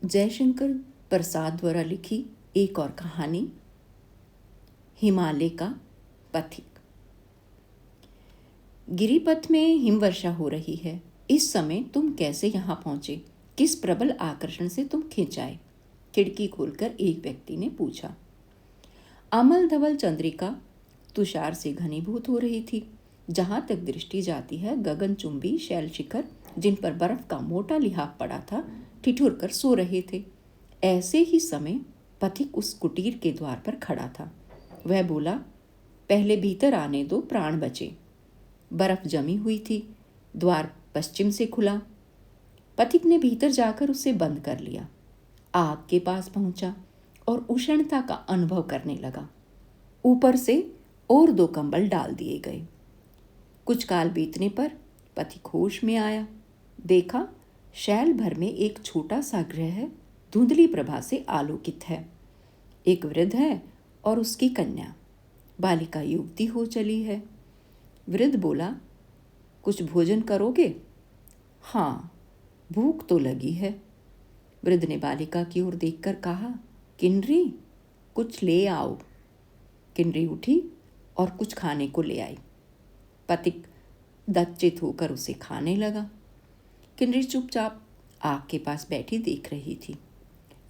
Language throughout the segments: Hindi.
जयशंकर प्रसाद द्वारा लिखी एक और कहानी, हिमालय का पथिक। गिरिपथ में हिमवर्षा हो रही है। इस समय तुम कैसे यहाँ पहुंचे? किस प्रबल आकर्षण से तुम खिंचाए? खिड़की खोलकर एक व्यक्ति ने पूछा। अमल धवल चंद्रिका तुषार से घनीभूत हो रही थी। जहां तक दृष्टि जाती है, गगनचुंबी शैल शिखर जिन पर बर्फ का मोटा लिहाफ पड़ा था, ठिठुर कर सो रहे थे। ऐसे ही समय पथिक उस कुटीर के द्वार पर खड़ा था। वह बोला, पहले भीतर आने दो, प्राण बचे। बर्फ जमी हुई थी। द्वार पश्चिम से खुला। पथिक ने भीतर जाकर उसे बंद कर लिया। आग के पास पहुंचा और उष्णता का अनुभव करने लगा। ऊपर से और 2 कंबल डाल दिए गए। कुछ काल बीतने पर पथिक होश में आया। देखा, शैल भर में एक छोटा सा गृह धुंधली प्रभा से आलोकित है। एक वृद्ध है और उसकी कन्या। बालिका युवती हो चली है। वृद्ध बोला, कुछ भोजन करोगे? हाँ, भूख तो लगी है। वृद्ध ने बालिका की ओर देखकर कहा, किन्नरी, कुछ ले आओ। किन्नरी उठी और कुछ खाने को ले आई। पथिक दच्चित होकर उसे खाने लगा। किन्नरी चुपचाप आग के पास बैठी देख रही थी।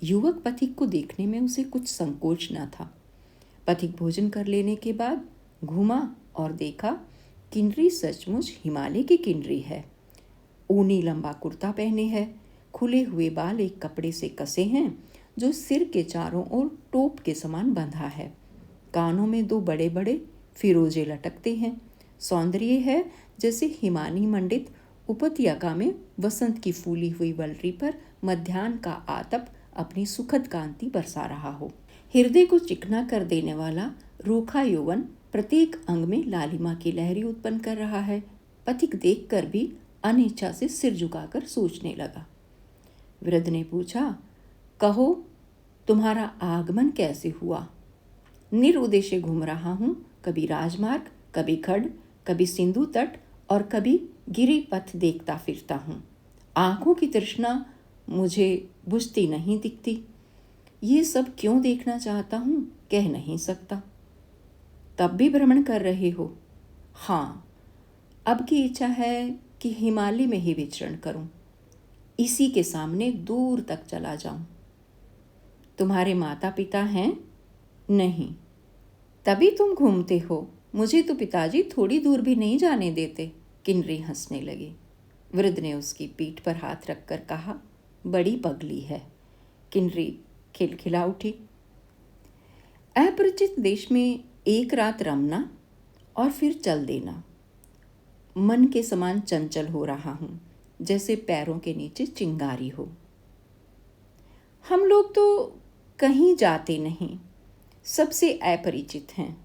युवक पथिक को देखने में उसे कुछ संकोच न था। पथिक भोजन कर लेने के बाद घूमा और देखा, किन्नरी सचमुच हिमालय की किन्नरी है। ऊनी लंबा कुर्ता पहने है। खुले हुए बाल एक कपड़े से कसे हैं जो सिर के चारों ओर टोप के समान बंधा है। कानों में 2 बड़े बड़े फिरोजे लटकते हैं। सौंदर्य है जैसे हिमानी मंडित उपत्यका में वसंत की फूली हुई वलरी पर मध्याह्न का आतप अपनी सुखद कांति बरसा रहा हो। हृदय को चिकना कर देने वाला रूखा यौवन प्रत्येक अंग में लालिमा की लहरी उत्पन्न कर रहा है। पथिक देखकर भी अनिच्छा से सिर झुकाकर सोचने लगा। वृद्ध ने पूछा, कहो, तुम्हारा आगमन कैसे हुआ? निरुद्देश्य घूम रहा हूँ। कभी राजमार्ग, कभी खड, कभी सिंधु तट और कभी गिरिपथ देखता फिरता हूँ। आंखों की तृष्णा मुझे बुझती नहीं दिखती। ये सब क्यों देखना चाहता हूँ, कह नहीं सकता। तब भी भ्रमण कर रहे हो? हाँ, अब की इच्छा है कि हिमालय में ही विचरण करूं, इसी के सामने दूर तक चला जाऊं। तुम्हारे माता पिता हैं? नहीं। तभी तुम घूमते हो। मुझे तो पिताजी थोड़ी दूर भी नहीं जाने देते। किन्नरी हंसने लगी। वृद्ध ने उसकी पीठ पर हाथ रखकर कहा, बड़ी पगली है। किन्नरी खिलखिला उठी। अपरिचित देश में एक रात रमना और फिर चल देना। मन के समान चंचल हो रहा हूं, जैसे पैरों के नीचे चिंगारी हो। हम लोग तो कहीं जाते नहीं, सबसे अपरिचित हैं।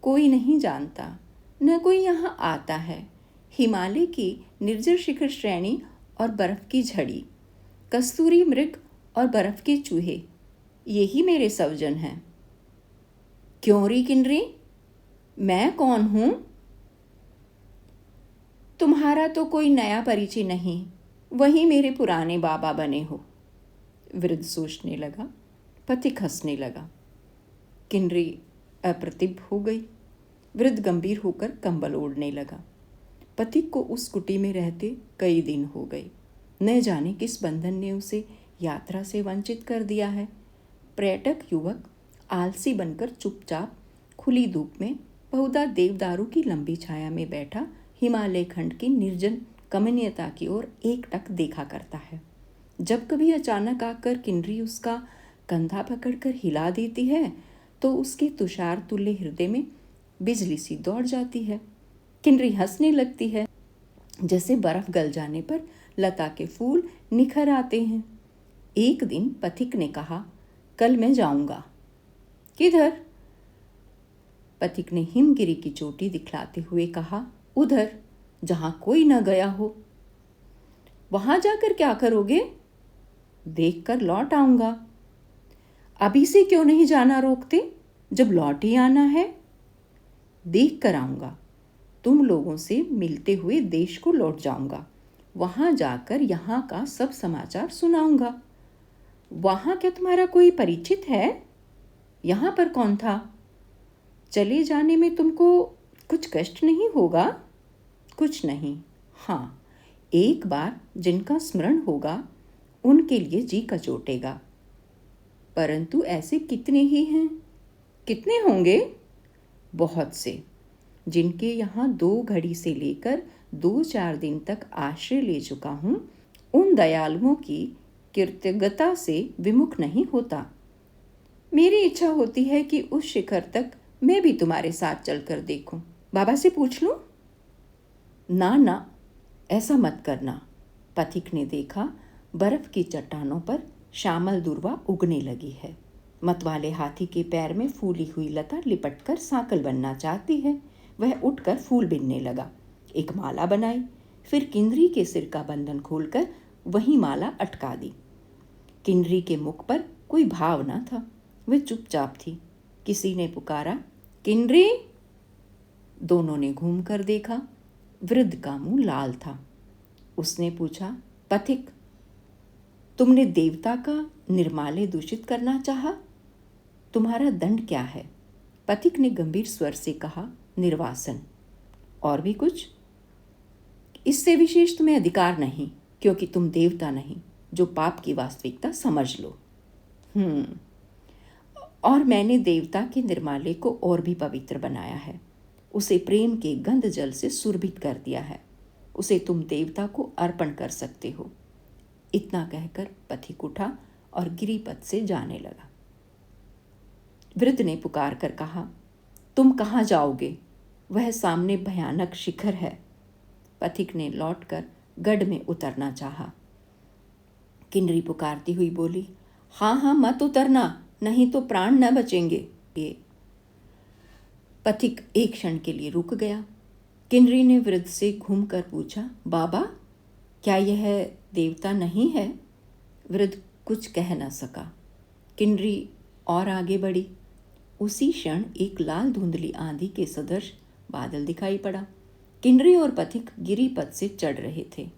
कोई नहीं जानता, न कोई यहाँ आता है। हिमालय की निर्जर शिखर श्रेणी और बर्फ की झड़ी, कस्तूरी मृग और बर्फ के चूहे, यही मेरे सवजन हैं। क्यों री किन्नरी, मैं कौन हूं? तुम्हारा तो कोई नया परिचय नहीं, वही मेरे पुराने बाबा बने हो। वृद्ध सोचने लगा। पथिक हंसने लगा। किन्नरी अप्रतिभ हो गई। वृद्ध गंभीर होकर कंबल ओढ़ने लगा। पथिक को उस कुटी में रहते कई दिन हो गए। न जाने किस बंधन ने उसे यात्रा से वंचित कर दिया है। पर्यटक युवक आलसी बनकर चुपचाप खुली धूप में बहुधा देवदारू की लंबी छाया में बैठा हिमालय खंड की निर्जन कमनीयता की ओर एकटक देखा करता है। जब कभी अचानक आकर किन्नरी उसका कंधा पकड़कर हिला देती है तो उसके तुषार तुल्य हृदय में बिजली सी दौड़ जाती है। किन्नरी हंसने लगती है, जैसे बर्फ गल जाने पर लता के फूल निखर आते हैं। एक दिन पथिक ने कहा, कल मैं जाऊंगा। किधर? पथिक ने हिमगिरी की चोटी दिखलाते हुए कहा, उधर जहां कोई न गया हो। वहां जाकर क्या करोगे? देखकर लौट आऊंगा। अभी से क्यों नहीं जाना रोकते? जब लौट ही आना है। देख कर आऊंगा। तुम लोगों से मिलते हुए देश को लौट जाऊंगा। वहां जाकर यहाँ का सब समाचार सुनाऊंगा। वहाँ क्या तुम्हारा कोई परिचित है? यहाँ पर कौन था? चले जाने में तुमको कुछ कष्ट नहीं होगा? कुछ नहीं। हाँ, एक बार जिनका स्मरण होगा उनके लिए जी कचोटेगा। परंतु ऐसे कितने ही हैं? कितने होंगे? बहुत से, जिनके यहाँ 2 घड़ी से लेकर 2-4 दिन तक आश्रय ले चुका हूँ, उन दयालुओं की कृतज्ञता से विमुख नहीं होता। मेरी इच्छा होती है कि उस शिखर तक मैं भी तुम्हारे साथ चलकर देखूं। बाबा से पूछ लूं? ना ना, ऐसा मत करना। पथिक ने देखा, बर्फ की चट्टानों पर श्यामल दुर्वा उगने लगी है। मतवाले हाथी के पैर में फूली हुई लता लिपटकर सांकल बनना चाहती है। वह उठकर फूल बिनने लगा। एक माला बनाई, फिर किन्नरी के सिर का बंधन खोलकर वही माला अटका दी। किन्नरी के मुख पर कोई भाव न था, वह चुपचाप थी। किसी ने पुकारा, किन्नरी। दोनों ने घूम कर देखा। वृद्ध का मुंह लाल था। उसने पूछा, पथिक, तुमने देवता का निर्माल्य दूषित करना चाहा? तुम्हारा दंड क्या है? पथिक ने गंभीर स्वर से कहा, निर्वासन। और भी कुछ? इससे विशेष तुम्हें अधिकार नहीं, क्योंकि तुम देवता नहीं जो पाप की वास्तविकता समझ लो। और मैंने देवता के निर्माल्य को और भी पवित्र बनाया है। उसे प्रेम के गंध जल से सुरभित कर दिया है। उसे तुम देवता को अर्पण कर सकते हो। इतना कहकर पथिक उठा और गिरिपथ से जाने लगा। वृद्ध ने पुकार कर कहा, तुम कहाँ जाओगे? वह सामने भयानक शिखर है। पथिक ने लौटकर गढ़ में उतरना चाहा। किन्नरी पुकारती हुई बोली, हाँ हाँ, मत उतरना, नहीं तो प्राण न बचेंगे। ये पथिक एक क्षण के लिए रुक गया। किन्नरी ने वृद्ध से घूमकर पूछा, बाबा, क्या यह देवता नहीं है? वृद्ध कुछ कह न सका। किन्नरी और आगे बढ़ी। उसी क्षण एक लाल धुंधली आंधी के सदृश बादल दिखाई पड़ा। किन्नरी और पथिक गिरिपथ से चढ़ रहे थे।